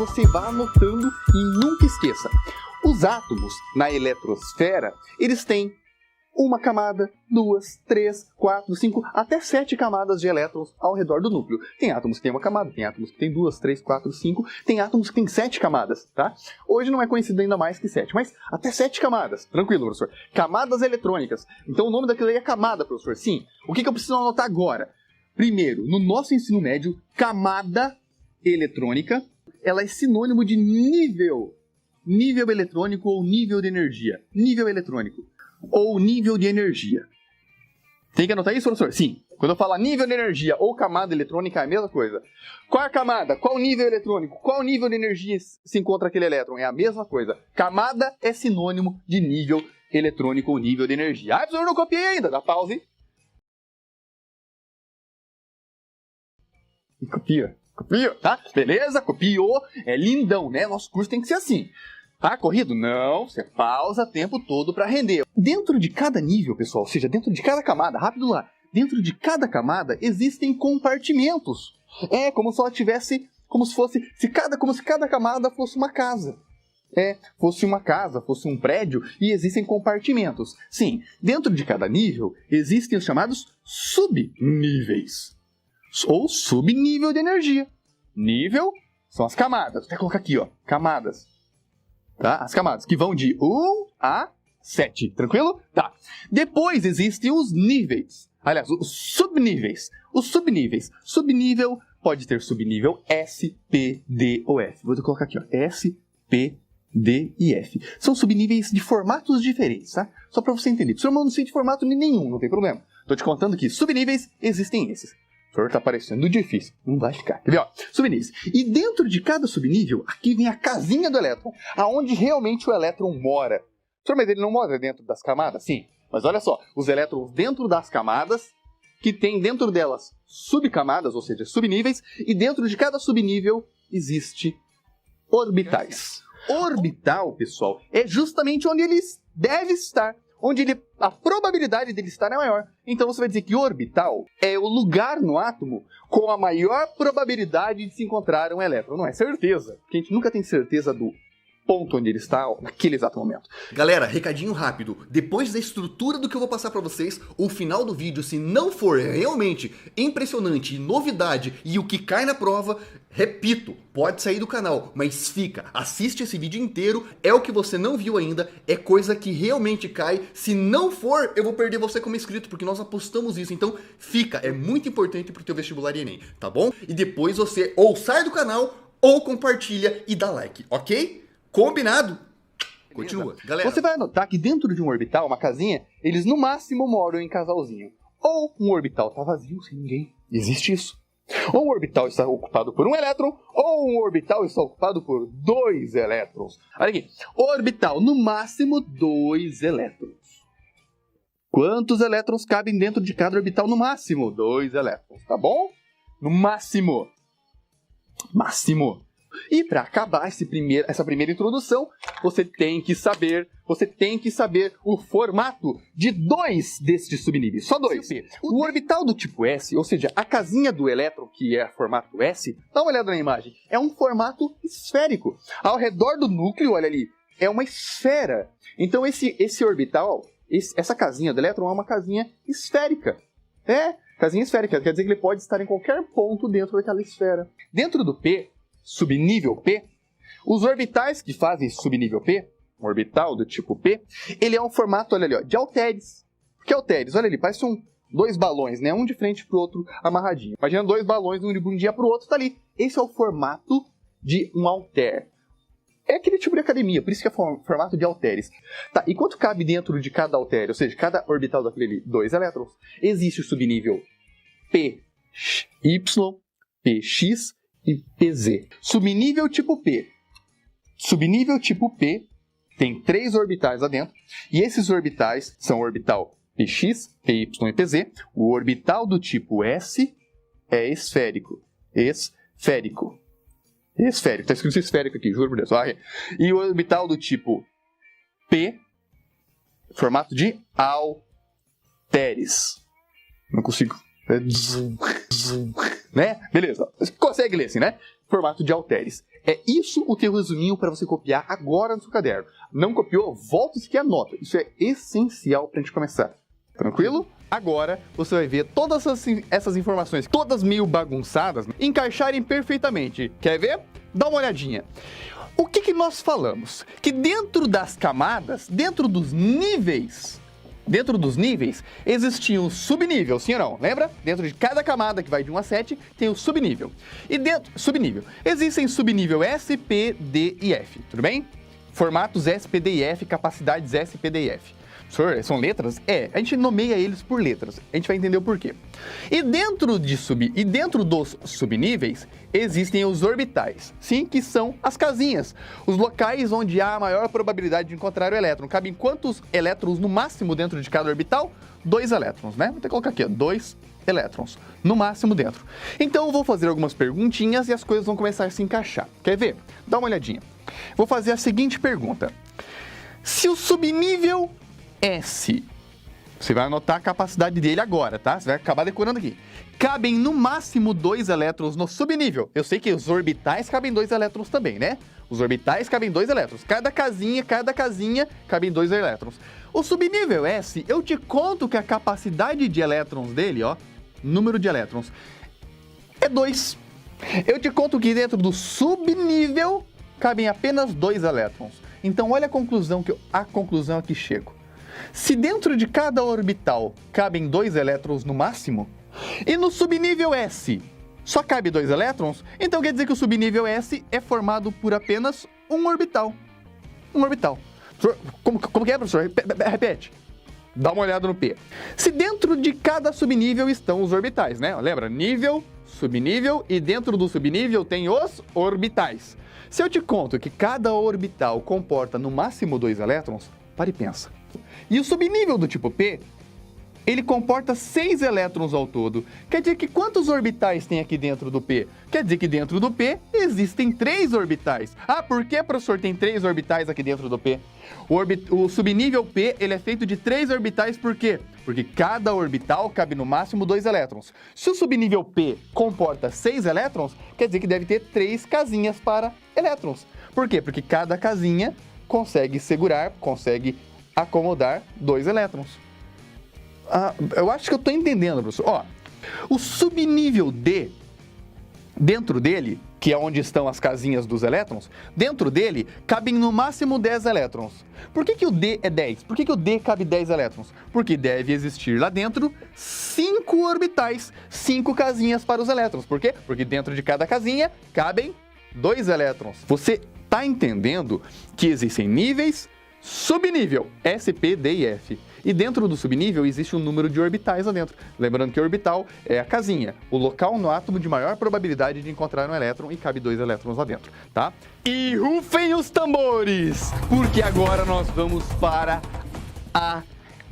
você vá anotando e nunca esqueça. Os átomos na eletrosfera, eles têm uma camada, 2, 3, 4, 5, até 7 camadas de elétrons ao redor do núcleo. Tem átomos que tem uma camada, tem átomos que tem 2, 3, 4, 5, tem átomos que tem 7 camadas, tá? Hoje não é conhecido ainda mais que 7, mas até 7 camadas. Tranquilo, professor. Camadas eletrônicas. Então o nome daquilo aí é camada, professor. Sim. O que eu preciso anotar agora? Primeiro, no nosso ensino médio, camada eletrônica, ela é sinônimo de nível. Nível eletrônico ou nível de energia. Nível eletrônico. Ou nível de energia. Tem que anotar isso, professor? Sim. Quando eu falar nível de energia ou camada eletrônica, é a mesma coisa. Qual é a camada? Qual o nível eletrônico? Qual nível de energia se encontra aquele elétron? É a mesma coisa. Camada é sinônimo de nível eletrônico ou nível de energia. Ah, professor, eu não copiei ainda. Dá pause. E copia. Copia, tá? Beleza? Copiou. É lindão, né? Nosso curso tem que ser assim. Tá corrido? Não, você pausa o tempo todo para render. Dentro de cada nível, pessoal, ou seja, dentro de cada camada, rápido lá, dentro de cada camada existem compartimentos. É como se ela tivesse, como se cada camada fosse uma casa. Fosse uma casa, fosse um prédio, e existem compartimentos. Sim, dentro de cada nível existem os chamados subníveis, ou subnível de energia. Nível são as camadas. Vou até colocar aqui, ó, camadas. Tá? As camadas, que vão de 1 a 7, tranquilo? Tá. Depois existem os níveis. Aliás, os subníveis. Os subníveis. Subnível pode ter subnível S, P, D ou F. Vou colocar aqui, ó. S, P, D e F. São subníveis de formatos diferentes, tá? Só para você entender. O senhor não sei de formato nenhum, não tem problema. Tô te contando que subníveis existem esses. O senhor tá parecendo difícil. Não vai ficar. Quer ver, ó? Subníveis. E dentro de cada subnível, aqui vem a casinha do elétron, aonde realmente o elétron mora. Senhor, mas ele não mora dentro das camadas? Sim. Mas olha só, os elétrons dentro das camadas, que tem dentro delas subcamadas, ou seja, subníveis, e dentro de cada subnível existe orbitais. Orbital, pessoal, é justamente onde ele deve estar. Onde a probabilidade dele estar é maior. Então você vai dizer que orbital é o lugar no átomo com a maior probabilidade de se encontrar um elétron. Não é certeza, porque a gente nunca tem certeza do ponto onde ele está naquele exato momento. Galera, recadinho rápido. Depois da estrutura do que eu vou passar pra vocês, o final do vídeo, se não for realmente impressionante, novidade e o que cai na prova, repito, pode sair do canal, mas fica, assiste esse vídeo inteiro, é o que você não viu ainda, é coisa que realmente cai. Se não for, eu vou perder você como inscrito, porque nós apostamos isso, então fica, é muito importante pro teu vestibular e Enem, tá bom? E depois você ou sai do canal, ou compartilha e dá like, ok? Combinado? Continua. Galera, você vai notar que dentro de um orbital, uma casinha, eles no máximo moram em casalzinho. Ou um orbital tá vazio, sem ninguém. Existe isso. Ou um orbital está ocupado por um elétron, ou um orbital está ocupado por 2 elétrons. Olha aqui. Orbital, no máximo 2 elétrons. Quantos elétrons cabem dentro de cada orbital? No máximo 2 elétrons. Tá bom? No máximo. Máximo. E para acabar essa primeira introdução, você tem que saber o formato de 2 destes subníveis, só 2. O orbital do tipo S, ou seja, a casinha do elétron, que é formato S, dá uma olhada na imagem, é um formato esférico. Ao redor do núcleo, olha ali, é uma esfera. Então esse orbital, essa casinha do elétron é uma casinha esférica. Casinha esférica, quer dizer que ele pode estar em qualquer ponto dentro daquela esfera. Dentro do P, subnível P, os orbitais que fazem subnível P, um orbital do tipo P, ele é um formato, olha ali, ó, de halteres. Que halteres? Olha ali, parece 2 balões, né? Um de frente pro outro amarradinho. Imagina 2 balões, um de um dia pro outro, tá ali. Esse é o formato de um halter. É aquele tipo de academia, por isso que é formato de halteres. Tá, e quanto cabe dentro de cada halter, ou seja, cada orbital daquele ali? 2 elétrons. Existe o subnível PY, PX e PZ. Subnível tipo P. Subnível tipo P tem 3 orbitais lá dentro. E esses orbitais são o orbital PX, PY e PZ. O orbital do tipo S é esférico. Esférico. Está escrito esférico aqui, juro por Deus. E o orbital do tipo P, formato de halteres. Não consigo. Né? Beleza. Você consegue ler assim, né? formato de halteres. É isso o teu resuminho para você copiar agora no seu caderno. Não copiou? Volta isso aqui e anota. Isso é essencial para a gente começar. Tranquilo? Agora você vai ver todas essas informações, todas meio bagunçadas, encaixarem perfeitamente. Quer ver? Dá uma olhadinha. O que nós falamos? Que dentro das camadas, dentro dos níveis, existia um subnível, sim ou não? Lembra? Dentro de cada camada que vai de 1 a 7, tem o subnível. E dentro, subnível, existem subnível S, P, D e F, tudo bem? Formatos S, P, D e F, capacidades S, P, D e F. Senhor, são letras? A gente nomeia eles por letras. A gente vai entender o porquê. E dentro dos subníveis, existem os orbitais. Sim, que são as casinhas. Os locais onde há a maior probabilidade de encontrar o elétron. Cabem quantos elétrons no máximo dentro de cada orbital? 2 elétrons, né? Vou ter que colocar aqui, ó, 2 elétrons no máximo dentro. Então eu vou fazer algumas perguntinhas e as coisas vão começar a se encaixar. Quer ver? Dá uma olhadinha. Vou fazer a seguinte pergunta. Se o subnível S, você vai anotar a capacidade dele agora, tá? Você vai acabar decorando aqui. Cabem no máximo 2 elétrons no subnível. Eu sei que os orbitais cabem 2 elétrons também, né? Os orbitais cabem 2 elétrons. Cada casinha cabem 2 elétrons. O subnível S, eu te conto que a capacidade de elétrons dele, ó, número de elétrons, é 2. Eu te conto que dentro do subnível cabem apenas 2 elétrons. Então olha a conclusão a que chego. Se dentro de cada orbital cabem 2 elétrons no máximo, e no subnível S só cabe 2 elétrons, então quer dizer que o subnível S é formado por apenas um orbital. Um orbital. Como que é, professor? Repete. Dá uma olhada no P. Se dentro de cada subnível estão os orbitais, né? Lembra? Nível, subnível, e dentro do subnível tem os orbitais. Se eu te conto que cada orbital comporta no máximo 2 elétrons, para e pensa. E o subnível do tipo P, ele comporta 6 elétrons ao todo. Quer dizer que quantos orbitais tem aqui dentro do P? Quer dizer que dentro do P existem 3 orbitais. Ah, por que, professor, tem 3 orbitais aqui dentro do P? O subnível P, ele é feito de 3 orbitais, por quê? Porque cada orbital cabe no máximo 2 elétrons. Se o subnível P comporta 6 elétrons, quer dizer que deve ter 3 casinhas para elétrons. Por quê? Porque cada casinha consegue acomodar 2 elétrons. Eu acho que eu estou entendendo, professor. Ó, o subnível D, dentro dele, que é onde estão as casinhas dos elétrons, dentro dele cabem no máximo 10 elétrons. Por que o D é 10? Por que o D cabe 10 elétrons? Porque deve existir lá dentro 5 orbitais, 5 casinhas para os elétrons. Por quê? Porque dentro de cada casinha cabem 2 elétrons. Você está entendendo que existem níveis, subnível, S, P, D e F. E dentro do subnível existe um número de orbitais lá dentro. Lembrando que orbital é a casinha, o local no átomo de maior probabilidade de encontrar um elétron, e cabe 2 elétrons lá dentro, tá? E rufem os tambores, porque agora nós vamos para a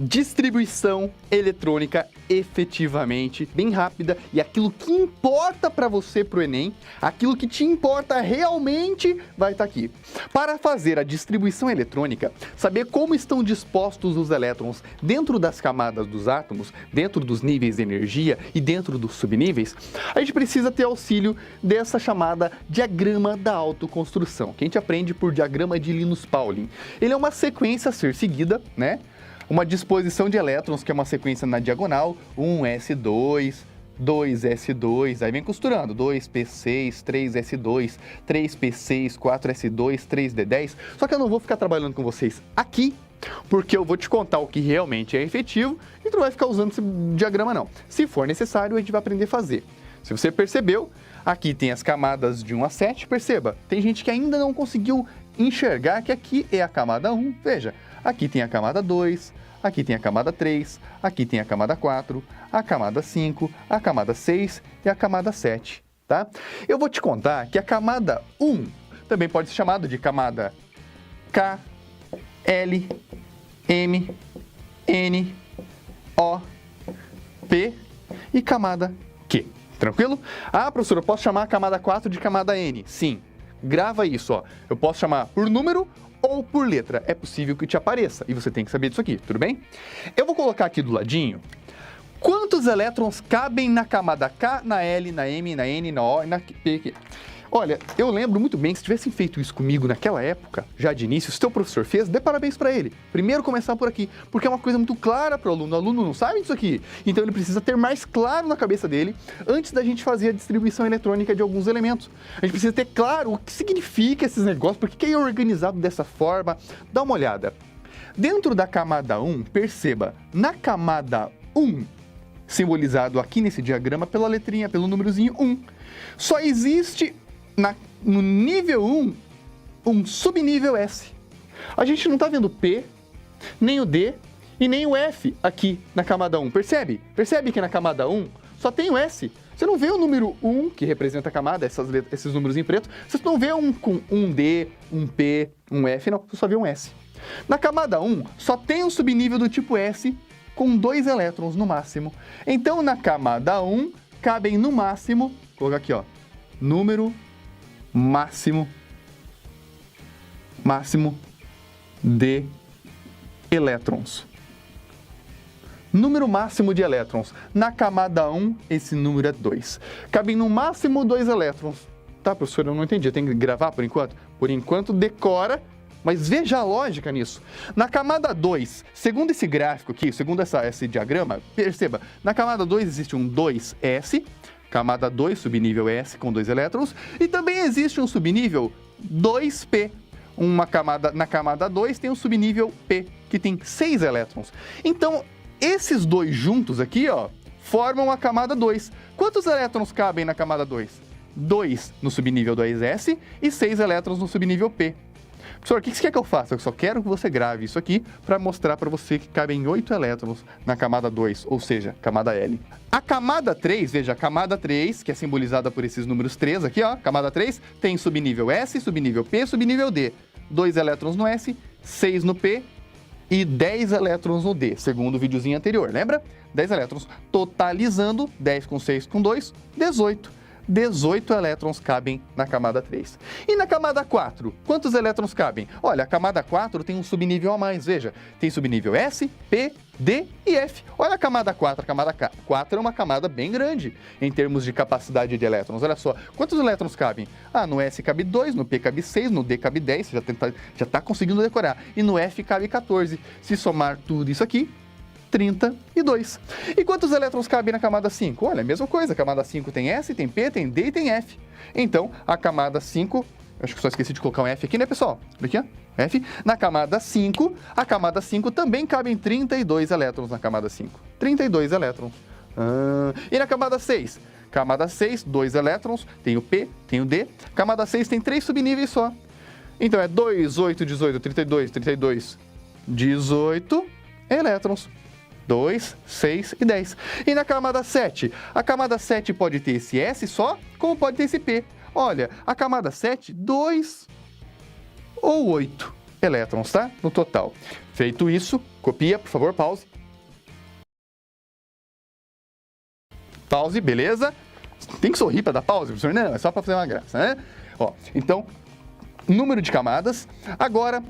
distribuição eletrônica efetivamente, bem rápida, e aquilo que importa para você pro Enem, aquilo que te importa realmente vai estar aqui. Para fazer a distribuição eletrônica, saber como estão dispostos os elétrons dentro das camadas dos átomos, dentro dos níveis de energia e dentro dos subníveis, a gente precisa ter auxílio dessa chamada diagrama da autoconstrução, que a gente aprende por diagrama de Linus Pauling. Ele é uma sequência a ser seguida, né? Uma disposição de elétrons, que é uma sequência na diagonal, 1s2, 2s2, aí vem costurando, 2p6, 3s2, 3p6, 4s2, 3d10. Só que eu não vou ficar trabalhando com vocês aqui, porque eu vou te contar o que realmente é efetivo e tu não vai ficar usando esse diagrama não. Se for necessário, a gente vai aprender a fazer. Se você percebeu, aqui tem as camadas de 1 a 7, perceba, tem gente que ainda não conseguiu enxergar que aqui é a camada 1, veja, aqui tem a camada 2, aqui tem a camada 3, aqui tem a camada 4, a camada 5, a camada 6 e a camada 7, tá? Eu vou te contar que a camada 1 também pode ser chamada de camada K, L, M, N, O, P e camada Q. Tranquilo? Ah, professor, eu posso chamar a camada 4 de camada N? Sim. Grava isso, ó. Eu posso chamar por número ou por letra. É possível que te apareça e você tem que saber disso aqui, tudo bem? Eu vou colocar aqui do ladinho quantos elétrons cabem na camada K, na L, na M, na N, na O e na P. Olha, eu lembro muito bem que se tivessem feito isso comigo naquela época, já de início, se o teu professor fez, dê parabéns para ele. Primeiro começar por aqui, porque é uma coisa muito clara para o aluno. O aluno não sabe disso aqui, então ele precisa ter mais claro na cabeça dele antes da gente fazer a distribuição eletrônica de alguns elementos. A gente precisa ter claro o que significa esses negócios, por que é organizado dessa forma. Dá uma olhada. Dentro da camada 1, perceba, na camada 1, simbolizado aqui nesse diagrama pela letrinha, pelo númerozinho 1, só existe no nível 1, um subnível S. A gente não está vendo P, nem o D e nem o F aqui na camada 1. Percebe? Percebe que na camada 1 só tem o S. Você não vê o número 1, que representa a camada, esses números em preto. Você não vê um com um D, um P, um F, não. Você só vê um S. Na camada 1, só tem um subnível do tipo S com 2 elétrons no máximo. Então, na camada 1, cabem no máximo, vou colocar aqui, ó, número máximo de elétrons. Número máximo de elétrons. Na camada 1, esse número é 2. Cabem no máximo 2 elétrons. Tá, professor, eu não entendi. Eu tenho que gravar por enquanto? Por enquanto, decora, mas veja a lógica nisso. Na camada 2, segundo esse gráfico aqui, segundo esse diagrama, perceba, na camada 2 existe um 2S, camada 2, subnível S com 2 elétrons, e também existe um subnível 2P. Na camada 2 tem um subnível P, que tem 6 elétrons. Então, esses dois juntos aqui, ó, formam a camada 2. Quantos elétrons cabem na camada 2? 2 no subnível 2S e 6 elétrons no subnível P. Professor, o que você quer que eu faça? Eu só quero que você grave isso aqui para mostrar para você que cabem 8 elétrons na camada 2, ou seja, camada L. A camada 3, veja, a camada 3, que é simbolizada por esses números 3 aqui, ó, camada 3, tem subnível S, subnível P, subnível D. 2 elétrons no S, 6 no P e 10 elétrons no D, segundo o videozinho anterior, lembra? 10 elétrons, totalizando 10 com 6 com 2, 18. 18 elétrons cabem na camada 3. E na camada 4, quantos elétrons cabem? Olha, a camada 4 tem um subnível a mais, veja. Tem subnível S, P, D e F. Olha a camada 4. A camada 4 é uma camada bem grande em termos de capacidade de elétrons. Olha só, quantos elétrons cabem? Ah, no S cabe 2, no P cabe 6, no D cabe 10, você já está conseguindo decorar. E no F cabe 14. Se somar tudo isso aqui, 32. E quantos elétrons cabem na camada 5? Olha, a mesma coisa, a camada 5 tem S, tem P, tem D e tem F. Então, a camada 5, acho que só esqueci de colocar um F aqui, né, pessoal? Aqui, ó, F. Na camada 5, a camada 5 também cabem 32 elétrons na camada 5. 32 elétrons. E na camada 6? Camada 6, 2 elétrons, tem o P, tem o D. Camada 6 tem 3 subníveis só. Então, é 2, 8, 18, 32, 32, 18 elétrons. 2, 6 e 10. E na camada 7? A camada 7 pode ter esse S só, como pode ter esse P. Olha, a camada 7, 2 ou 8 elétrons, tá? No total. Feito isso, copia, por favor, pause. Pause, beleza? Tem que sorrir para dar pause, professor? Não, é só para fazer uma graça, né? Ó, então, número de camadas. Agora,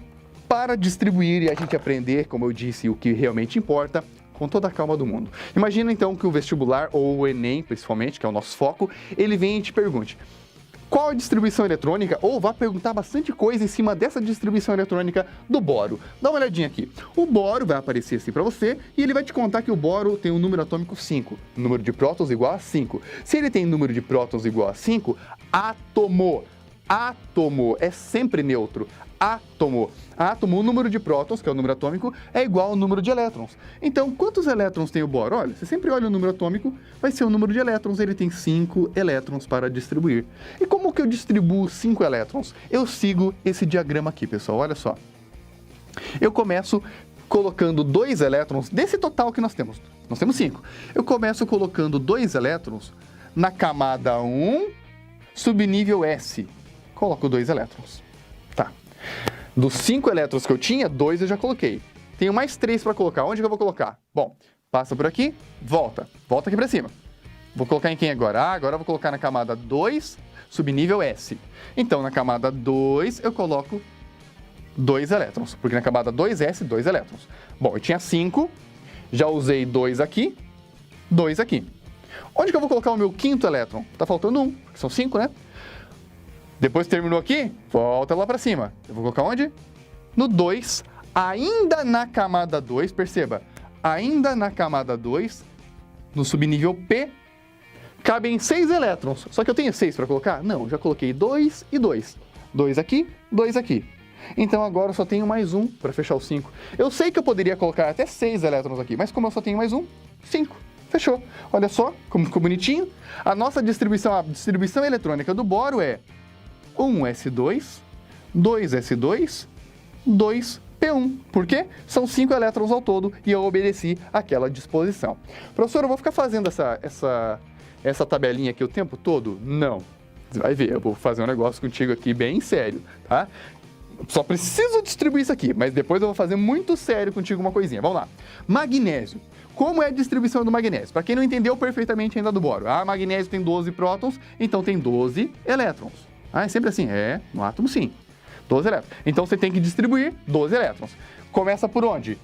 para distribuir e a gente aprender, como eu disse, o que realmente importa, com toda a calma do mundo. Imagina então que o vestibular, ou o Enem principalmente, que é o nosso foco, ele vem e te pergunte qual a distribuição eletrônica, ou vá perguntar bastante coisa em cima dessa distribuição eletrônica do boro. Dá uma olhadinha aqui. O boro vai aparecer assim para você e ele vai te contar que o boro tem um número atômico 5, número de prótons igual a 5. Se ele tem número de prótons igual a 5, átomo é sempre neutro. Átomo, o número de prótons, que é o número atômico, é igual ao número de elétrons. Então, quantos elétrons tem o boro? Olha, você sempre olha o número atômico, vai ser o número de elétrons, ele tem 5 elétrons para distribuir. E como que eu distribuo 5 elétrons? Eu sigo esse diagrama aqui, pessoal, olha só. Eu começo colocando 2 elétrons, desse total que nós temos 5. Eu começo colocando 2 elétrons na camada 1, subnível S. Coloco 2 elétrons. Tá. Dos 5 elétrons que eu tinha, 2 eu já coloquei. Tenho mais 3 para colocar. Onde que eu vou colocar? Bom, passa por aqui, volta. Volta aqui para cima. Vou colocar em quem agora? Agora eu vou colocar na camada 2, subnível S. Então, na camada 2, eu coloco 2 elétrons. Porque na camada 2S, 2 elétrons. Bom, eu tinha 5, já usei 2 aqui, 2 aqui. Onde que eu vou colocar o meu quinto elétron? Tá faltando 1, são 5, né? Depois que terminou aqui, volta lá para cima. Eu vou colocar onde? No 2, ainda na camada 2, perceba, ainda na camada 2, no subnível P, cabem 6 elétrons. Só que eu tenho 6 para colocar? Não, já coloquei 2 e 2. 2 aqui, 2 aqui. Então agora eu só tenho mais um para fechar o 5. Eu sei que eu poderia colocar até 6 elétrons aqui, mas como eu só tenho mais um, 5. Fechou. Olha só como ficou bonitinho. A nossa distribuição, a distribuição eletrônica do boro é 1s2, 2s2, 2p1. Por quê? São 5 elétrons ao todo e eu obedeci aquela disposição. Professor, eu vou ficar fazendo essa tabelinha aqui o tempo todo? Não. Você vai ver, eu vou fazer um negócio contigo aqui bem sério, tá? Só preciso distribuir isso aqui, mas depois eu vou fazer muito sério contigo uma coisinha. Vamos lá. Magnésio. Como é a distribuição do magnésio? Para quem não entendeu perfeitamente ainda do boro. Ah, magnésio tem 12 prótons, então tem 12 elétrons. Ah, é sempre assim? É, no átomo sim. 12 elétrons. Então você tem que distribuir 12 elétrons. Começa por onde?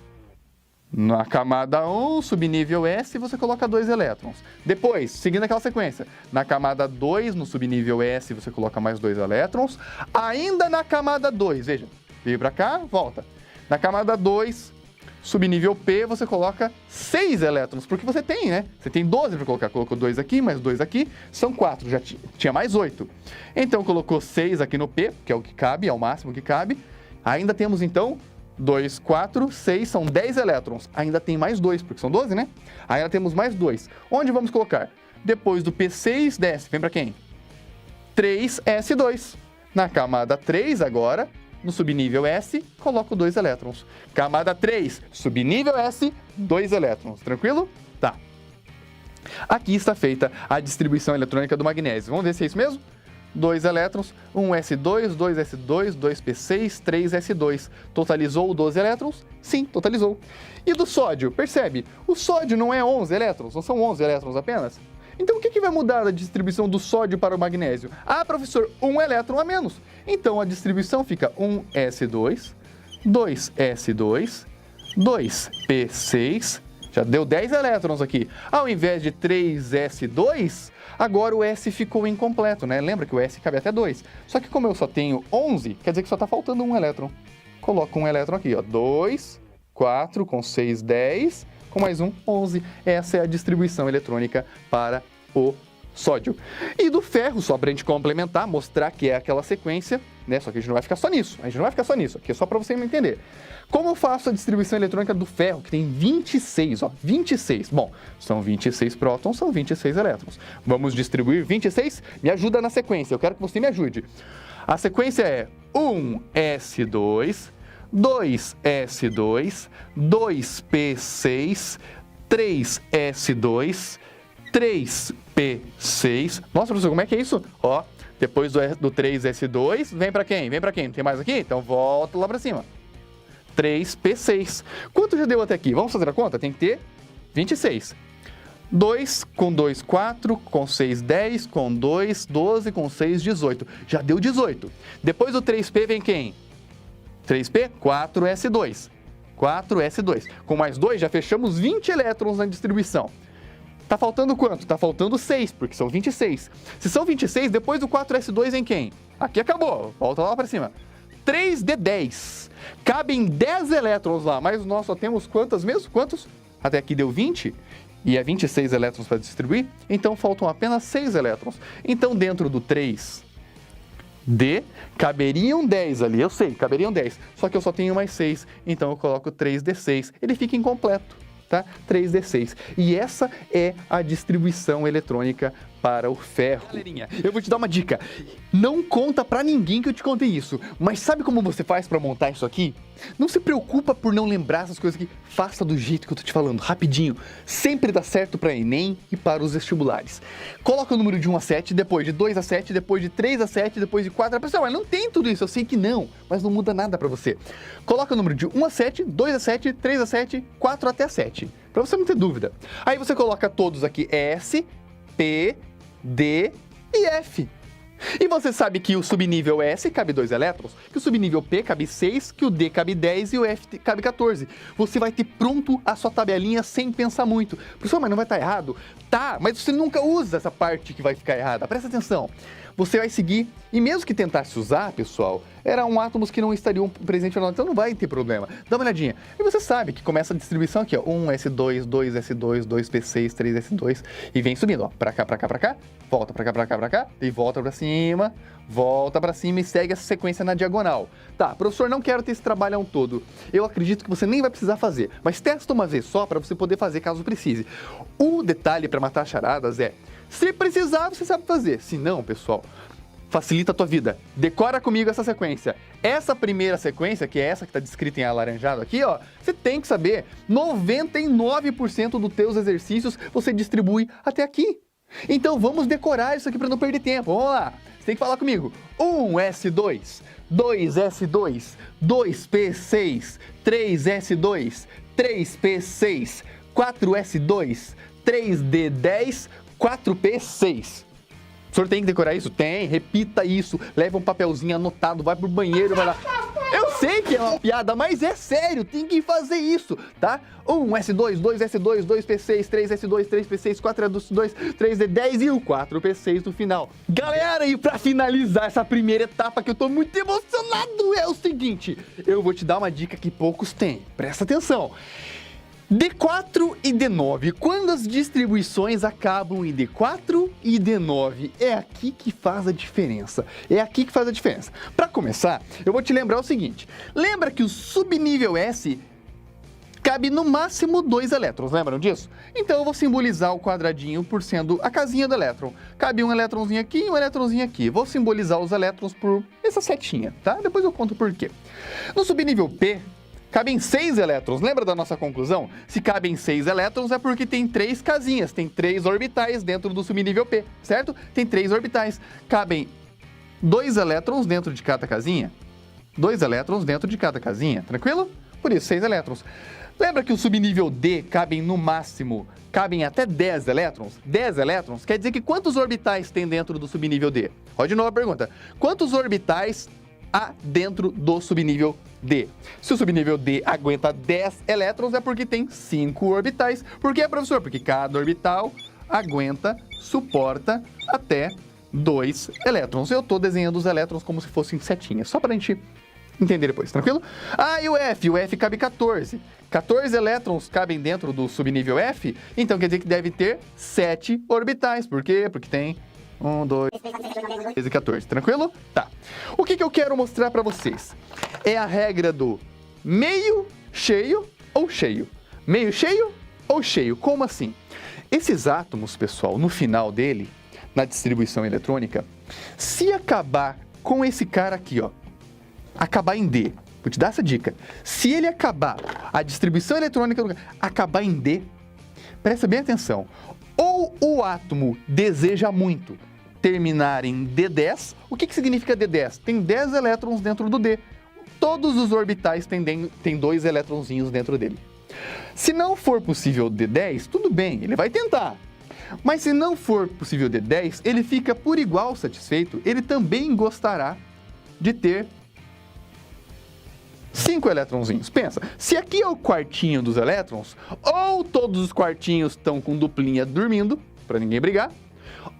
Na camada 1, subnível S, você coloca 2 elétrons. Depois, seguindo aquela sequência, na camada 2, no subnível S, você coloca mais 2 elétrons. Ainda na camada 2, veja, veio para cá, volta. Na camada 2, subnível P, você coloca 6 elétrons, porque você tem, né? Você tem 12 para colocar. Colocou 2 aqui, mais 2 aqui, são 4, já tinha mais 8. Então, colocou 6 aqui no P, que é o que cabe, é o máximo que cabe. Ainda temos, então, 2, 4, 6, são 10 elétrons. Ainda tem mais 2, porque são 12, né? Ainda temos mais 2. Onde vamos colocar? Depois do P6, desce. Vem para quem? 3s2. Na camada 3 agora, no subnível S, coloco 2 elétrons. Camada 3, subnível S, 2 elétrons. Tranquilo? Tá. Aqui está feita a distribuição eletrônica do magnésio. Vamos ver se é isso mesmo? 2 elétrons, 1s2, 2s2, 2p6, 3s2. Totalizou 12 elétrons? Sim, totalizou. E do sódio? Percebe? O sódio não é 11 elétrons, não são 11 elétrons apenas? Então o que vai mudar da distribuição do sódio para o magnésio? Ah, professor, 1 elétron a menos. Então a distribuição fica 1s2, 2s2, 2p6, já deu 10 elétrons aqui. Ao invés de 3s2, agora o S ficou incompleto, né? Lembra que o S cabe até 2. Só que como eu só tenho 11, quer dizer que só está faltando 1 elétron. Coloco 1 elétron aqui, ó. 2, 4, com 6, 10, com mais 1, 11. Essa é a distribuição eletrônica para o sódio. E do ferro, só para a gente complementar, mostrar que é aquela sequência, né? Só que a gente não vai ficar só nisso. A gente não vai ficar só nisso, aqui é só para você me entender. Como eu faço a distribuição eletrônica do ferro, que tem 26, ó, 26. Bom, são 26 prótons, são 26 elétrons. Vamos distribuir 26? Me ajuda na sequência, eu quero que você me ajude. A sequência é 1s2, 2s2, 2p6, 3s2, 3p6. Nossa, professor, como é que é isso? Ó, depois do 3s2, vem para quem? Vem para quem? Não tem mais aqui? Então volta lá para cima. 3p6. Quanto já deu até aqui? Vamos fazer a conta? Tem que ter 26. 2 com 2, 4, com 6, 10, com 2, 12, com 6, 18. Já deu 18. Depois do 3p vem quem? 3p, 4s2. 4s2. Com mais 2 já fechamos 20 elétrons na distribuição. Tá faltando quanto? Tá faltando 6, porque são 26. Se são 26, depois do 4s2 vem quem? Aqui acabou. Volta lá para cima. 3d10. Cabem 10 elétrons lá, mas nós só temos quantas mesmo? Quantos? Até aqui deu 20 e é 26 elétrons para distribuir, então faltam apenas 6 elétrons. Então dentro do 3d caberiam 10 ali, eu sei, caberiam 10, só que eu só tenho mais 6, então eu coloco 3d6, ele fica incompleto, tá? 3d6. E essa é a distribuição eletrônica para o ferro. Galerinha, eu vou te dar uma dica. Não conta pra ninguém que eu te contei isso, mas sabe como você faz pra montar isso aqui? Não se preocupa por não lembrar essas coisas aqui. Faça do jeito que eu tô te falando, rapidinho. Sempre dá certo pra Enem e para os vestibulares. Coloca o número de 1 a 7, depois de 2 a 7, depois de 3 a 7, depois de 4 a... Pessoal, mas não tem tudo isso, eu sei que não, mas não muda nada pra você. Coloca o número de 1 a 7, 2 a 7, 3 a 7, 4 até 7, pra você não ter dúvida. Aí você coloca todos aqui S, P, D e F. E você sabe que o subnível S cabe 2 elétrons, que o subnível P cabe 6, que o D cabe 10 e o F cabe 14. Você vai ter pronto a sua tabelinha sem pensar muito. Professor, mas não vai estar errado? Tá, mas você nunca usa essa parte que vai ficar errada. Presta atenção. você vai seguir, e mesmo que tentasse usar, pessoal, eram átomos que não estariam presentes no então não vai ter problema. Dá uma olhadinha. E você sabe que começa a distribuição aqui, ó, 1s2, 2s2, 2p6, 3s2, e vem subindo, ó, pra cá, pra cá, pra cá, volta pra cá, pra cá, pra cá, e volta pra cima e segue essa sequência na diagonal. Tá, professor, não quero ter esse trabalhão todo. Eu acredito que você nem vai precisar fazer, mas testa uma vez só para você poder fazer caso precise. O detalhe para matar charadas é, se precisar, você sabe fazer. Se não, pessoal, facilita a tua vida. Decora comigo essa sequência. Essa primeira sequência, que é essa que está descrita em alaranjado aqui, ó, você tem que saber, 99% dos teus exercícios você distribui até aqui. Então vamos decorar isso aqui para não perder tempo. Vamos lá. Você tem que falar comigo. 1s2, 2s2, 2p6, 3s2, 3p6, 4s2, 3d10, 4p6. O senhor tem que decorar isso? Tem, repita isso, leva um papelzinho anotado, vai pro banheiro, vai lá. Eu sei que é uma piada, mas é sério, tem que fazer isso, tá? 1s2, 2s2, 2p6, 3s2, 3p6, 4s2, 3d10 e o 4p6 no final. Galera, e pra finalizar essa primeira etapa que eu tô muito emocionado, é o seguinte, eu vou te dar uma dica que poucos têm, presta atenção. D4 e D9, quando as distribuições acabam em D4 e D9, é aqui que faz a diferença. Para começar, eu vou te lembrar o seguinte, lembra que o subnível S cabe no máximo 2 elétrons, lembram disso? Então eu vou simbolizar o quadradinho por sendo a casinha do elétron. Cabe um elétronzinho aqui e um elétronzinho aqui. Vou simbolizar os elétrons por essa setinha, tá? Depois eu conto por quê. No subnível P, cabem 6 elétrons. Lembra da nossa conclusão? Se cabem 6 elétrons é porque tem 3 casinhas, tem 3 orbitais dentro do subnível P, certo? Tem 3 orbitais. Cabem 2 elétrons dentro de cada casinha? 2 elétrons dentro de cada casinha, tranquilo? Por isso, 6 elétrons. Lembra que o subnível D cabem no máximo, cabem até 10 elétrons? 10 elétrons quer dizer que quantos orbitais tem dentro do subnível D? Olha de novo a pergunta. Quantos orbitais há dentro do subnível D? Se o subnível D aguenta 10 elétrons, é porque tem 5 orbitais. Por quê, professor? Porque cada orbital suporta até 2 elétrons. Eu estou desenhando os elétrons como se fossem setinhas, só para a gente entender depois, tranquilo? Ah, e o F? O F cabe 14. 14 elétrons cabem dentro do subnível F, então quer dizer que deve ter 7 orbitais. Por quê? Porque tem 1, 2, 13 e 14, tranquilo? Tá. O que eu quero mostrar para vocês? É a regra do meio cheio ou cheio. Meio cheio ou cheio. Como assim? Esses átomos, pessoal, no final dele, na distribuição eletrônica, se acabar com esse cara aqui, ó, acabar em D, vou te dar essa dica. Se ele acabar, a distribuição eletrônica acabar em D, presta bem atenção. Ou o átomo deseja muito terminar em D10. O que significa D10? Tem 10 elétrons dentro do D. Todos os orbitais têm 2 elétronzinhos dentro dele. Se não for possível D10, tudo bem, ele vai tentar. Mas se não for possível D10, ele fica por igual satisfeito. Ele também gostará de ter 5 elétronzinhos. Pensa, se aqui é o quartinho dos elétrons, ou todos os quartinhos estão com duplinha dormindo, para ninguém brigar,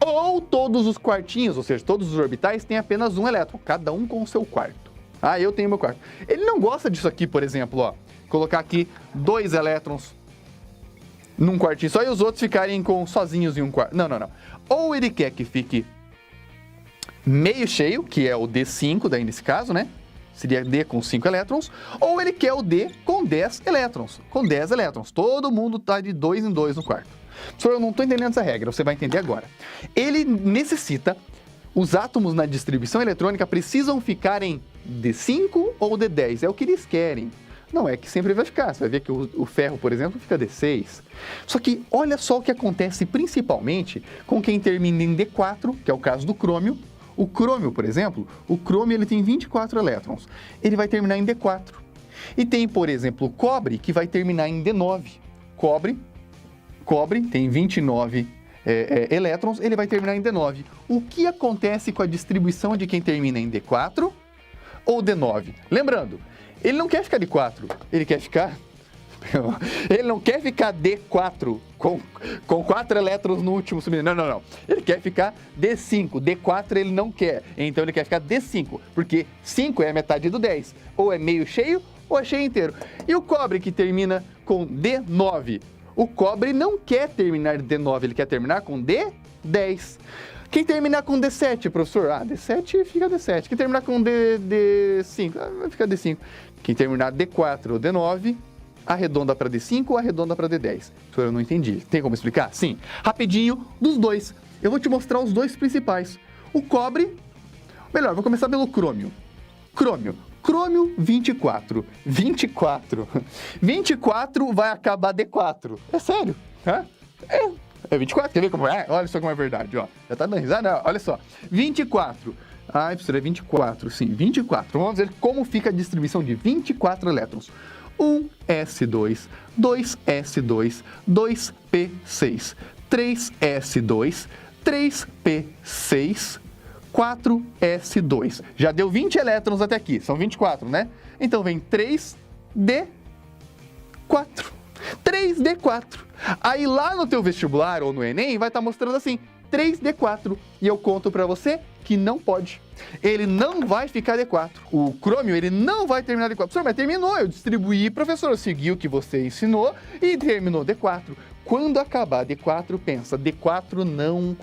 ou todos os quartinhos, ou seja, todos os orbitais, têm apenas um elétron, cada um com o seu quarto. Ah, eu tenho meu quarto. Ele não gosta disso aqui, por exemplo, ó, colocar aqui 2 elétrons num quartinho só e os outros ficarem sozinhos em um quarto. Não. Ou ele quer que fique meio cheio, que é o D5 daí nesse caso, né? Seria D com 5 elétrons, ou ele quer o D com 10 elétrons. Com 10 elétrons. Todo mundo está de 2 em 2 no quarto. Professor, eu não estou entendendo essa regra, você vai entender agora. Ele necessita, os átomos na distribuição eletrônica precisam ficar em D5 ou D10. É o que eles querem. Não é que sempre vai ficar. Você vai ver que o ferro, por exemplo, fica D6. Só que olha só o que acontece principalmente com quem termina em D4, que é o caso do crômio. O crômio, por exemplo, ele tem 24 elétrons. Ele vai terminar em D4. E tem, por exemplo, o cobre, que vai terminar em D9. Cobre tem 29 elétrons, ele vai terminar em D9. O que acontece com a distribuição de quem termina em D4 ou D9? Lembrando, ele não quer ficar de 4, ele quer ficar Ele não quer ficar D4 com 4 elétrons no último subnível. Não. Ele quer ficar D5. D4 ele não quer. Então ele quer ficar D5, porque 5 é a metade do 10. Ou é meio cheio ou é cheio inteiro. E o cobre que termina com D9? O cobre não quer terminar D9, ele quer terminar com D10. Quem terminar com D7, professor? D7 fica D7. Quem terminar com D5? Vai ficar D5. Quem terminar D4 ou D9, arredonda para D5 ou arredonda para D10. Eu não entendi. Tem como explicar? Sim. Rapidinho, dos dois. Eu vou te mostrar os dois principais. O cobre, melhor, vou começar pelo crômio. Crômio 24. 24 vai acabar D4. É sério? É 24? Quer ver como é? Olha só como é verdade, ó. Já tá dando risada? Não, olha só. 24. Professor, é 24, sim, 24. Vamos ver como fica a distribuição de 24 elétrons. 1s2, 2s2, 2p6, 3s2, 3p6, 4s2. Já deu 20 elétrons até aqui, são 24, né? Então vem 3d4. 3d4. Aí lá no teu vestibular ou no Enem vai estar mostrando assim, 3d4. E eu conto pra você que não pode. Ele não vai ficar D4. O crômio, ele não vai terminar D4. Professor, mas terminou. Eu distribuí, professor, eu segui o que você ensinou e terminou D4. Quando acabar D4, pensa, D4 não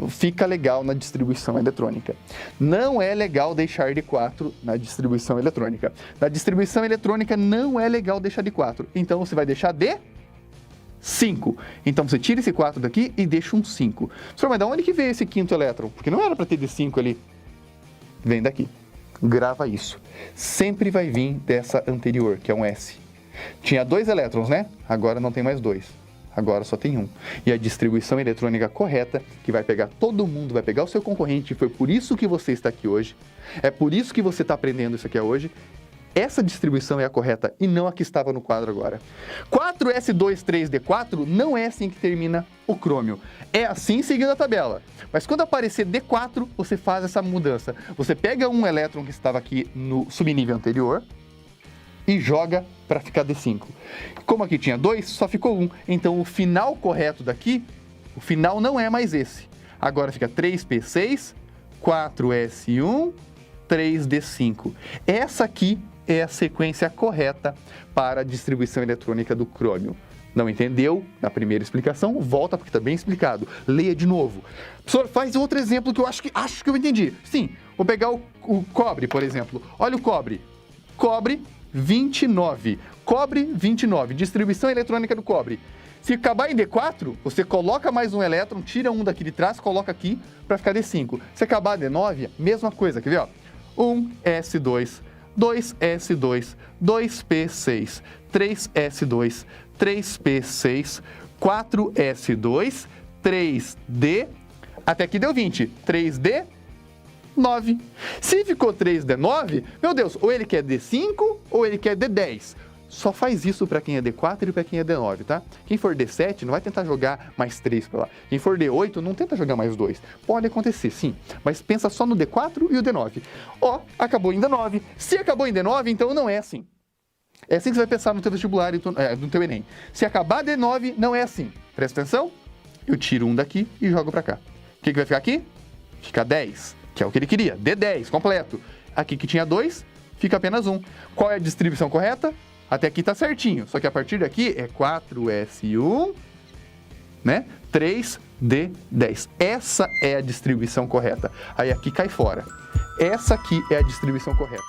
fica legal na distribuição eletrônica. Não é legal deixar D4 na distribuição eletrônica. Na distribuição eletrônica não é legal deixar D4. Então você vai deixar D5. Então você tira esse 4 daqui e deixa um 5. Professor, mas de onde que veio esse quinto elétron? Porque não era para ter D5 ali. Vem daqui. Grava isso. Sempre vai vir dessa anterior, que é um S. Tinha 2 elétrons, né? Agora não tem mais 2. Agora só tem 1. E a distribuição eletrônica correta, que vai pegar todo mundo, vai pegar o seu concorrente, foi por isso que você está aqui hoje. É por isso que você está aprendendo isso aqui hoje. Essa distribuição é a correta e não a que estava no quadro agora. 4s2,3d4 não é assim que termina o crômio. É assim seguindo a tabela. Mas quando aparecer D4, você faz essa mudança. Você pega um elétron que estava aqui no subnível anterior e joga para ficar D5. Como aqui tinha 2, só ficou 1. Então o final correto daqui, o final não é mais esse. Agora fica 3p6, 4s1, 3d5. Essa aqui é a sequência correta para a distribuição eletrônica do crômio. Não entendeu? Na primeira explicação, volta porque está bem explicado. Leia de novo. Professor, faz outro exemplo que eu acho que eu entendi. Sim, vou pegar o cobre, por exemplo. Olha o cobre. Cobre 29. Cobre 29. Distribuição eletrônica do cobre. Se acabar em D4, você coloca mais um elétron, tira um daqui de trás, coloca aqui para ficar D5. Se acabar D9, mesma coisa. Quer ver? Ó? 1s2, 2s2, 2p6, 3s2, 3p6, 4s2, 3d, até aqui deu 20, 3d9. Se ficou 3d9, meu Deus, ou ele quer D5 ou ele quer D10. Só faz isso para quem é D4 e para quem é D9, tá? Quem for D7 não vai tentar jogar mais 3 para lá. Quem for D8 não tenta jogar mais 2. Pode acontecer, sim, mas pensa só no D4 e o D9. Ó, acabou em D9. Se acabou em D9, então não é assim. É assim que você vai pensar no teu vestibular e no teu Enem. Se acabar D9, não é assim. Presta atenção. Eu tiro um daqui e jogo para cá. O que vai ficar aqui? Fica 10, que é o que ele queria. D10, completo. Aqui que tinha 2, fica apenas 1. Qual é a distribuição correta? Até aqui tá certinho, só que a partir daqui é 4s1, né? 3d10. Essa é a distribuição correta. Aí aqui cai fora. Essa aqui é a distribuição correta.